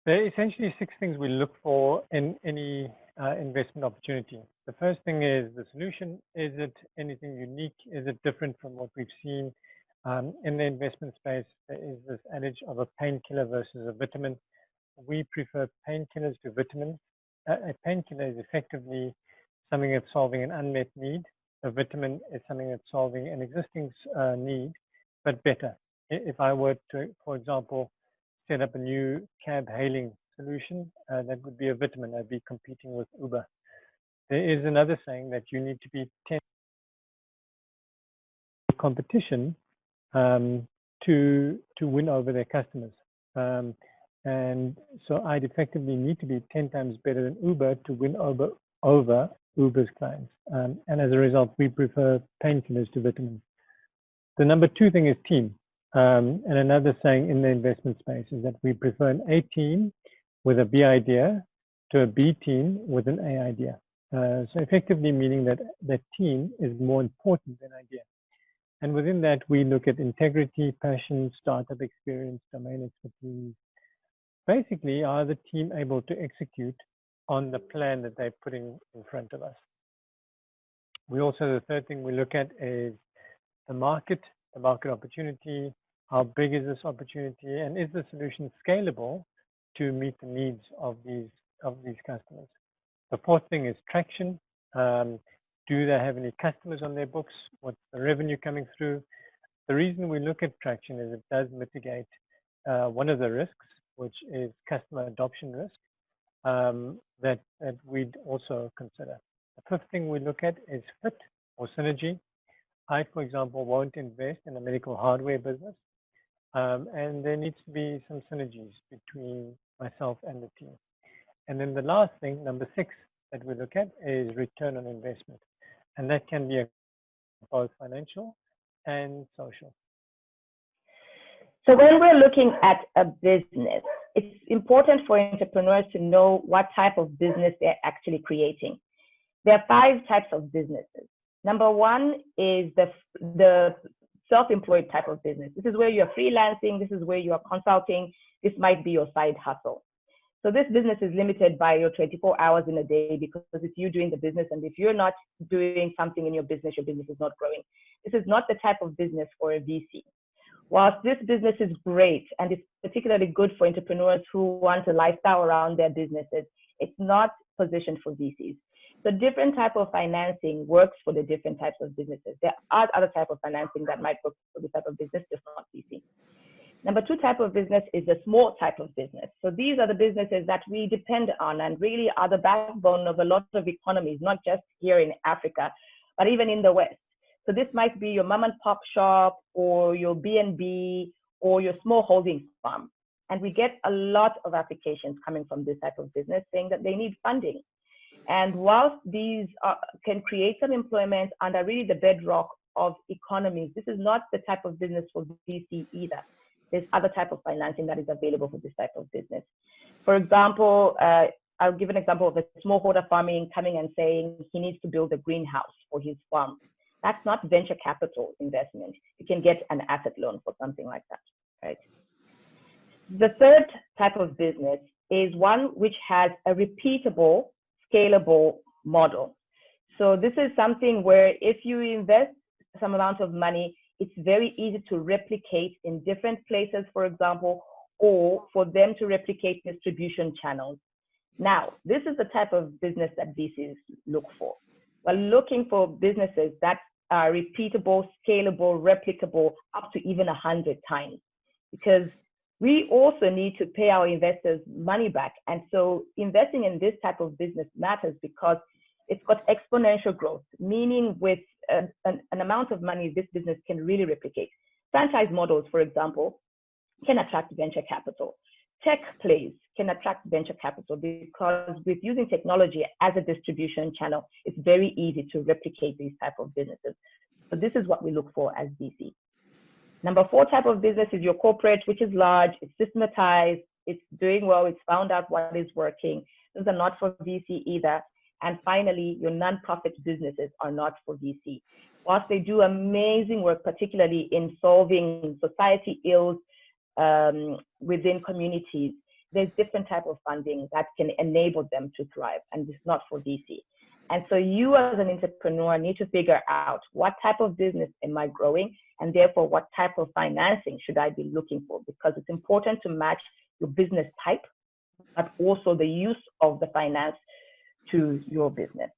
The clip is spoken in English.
There are essentially 6 things we look for in any investment opportunity. The first thing is the solution. Is it anything unique? Is it different from what we've seen in the investment space? There is this adage of a painkiller versus a vitamin. We prefer painkillers to vitamins. A painkiller is effectively something that's solving an unmet need. A vitamin is something that's solving an existing need, but better. If I were to, for example, set up a new cab hailing solution, that would be a vitamin. I'd be competing with Uber. There is another saying that you need to be 10 competition to win over their customers. And so I'd effectively need to be 10 times better than Uber to win over Uber's clients. And as a result, we prefer painkillers to vitamins. The number 2 thing is team. And another saying in the investment space is that we prefer an A team with a B idea to a B team with an A idea. So effectively meaning that that team is more important than idea. And within that, we look at integrity, passion, startup experience, domain expertise. Basically, are the team able to execute on the plan that they're putting in front of us? We also, the third thing we look at is the market opportunity. How big is this opportunity, and is the solution scalable to meet the needs of these customers? The fourth thing is traction. Do they have any customers on their books? What's the revenue coming through? The reason we look at traction is it does mitigate one of the risks, which is customer adoption risk, that we'd also consider. The fifth thing we look at is fit or synergy. I, for example, won't invest in a medical hardware business, and there needs to be some synergies between myself and the team. And then the last thing, number 6, that we look at is return on investment, and that can be both financial and social. So when we're looking at a business, it's important for entrepreneurs to know what type of business they're actually creating. There are 5 types of businesses. Number 1 is the self-employed type of business. This is where you're freelancing. This is where you are consulting. This might be your side hustle. So this business is limited by your 24 hours in a day because it's you doing the business. And if you're not doing something in your business is not growing. This is not the type of business for a VC. Whilst this business is great and it's particularly good for entrepreneurs who want a lifestyle around their businesses, it's not positioned for VCs. So different type of financing works for the different types of businesses. There are other type of financing that might work for this type of business, just not VC. Number 2 type of business is a small type of business. So these are the businesses that we depend on and really are the backbone of a lot of economies, not just here in Africa, but even in the West. So this might be your mom and pop shop or your B&B or your small holding farm. And we get a lot of applications coming from this type of business saying that they need funding. And whilst these can create some employment and are really the bedrock of economies, this is not the type of business for VC either. There's other type of financing that is available for this type of business. For example, I'll give an example of a smallholder farming coming and saying he needs to build a greenhouse for his farm. That's not venture capital investment. You can get an asset loan for something like that, right? The third type of business is one which has a repeatable, scalable model. So this is something where if you invest some amount of money, it's very easy to replicate in different places, for example, or for them to replicate distribution channels. Now, this is the type of business that VCs look for. We're looking for businesses that are repeatable, scalable, replicable, up to even 100 times, because we also need to pay our investors money back. And so investing in this type of business matters because it's got exponential growth, meaning with an amount of money, this business can really replicate. Franchise models, for example, can attract venture capital. Tech plays can attract venture capital because with using technology as a distribution channel, it's very easy to replicate these type of businesses. So this is what we look for as VC. Number 4 type of business is your corporate, which is large, it's systematized, it's doing well, it's found out what is working. Those are not for VC either. And finally, your non-profit businesses are not for VC. Whilst they do amazing work, particularly in solving society ills within communities, there's different type of funding that can enable them to thrive, and it's not for VC. And so you as an entrepreneur need to figure out what type of business am I growing, and therefore what type of financing should I be looking for, because it's important to match your business type, but also the use of the finance to your business.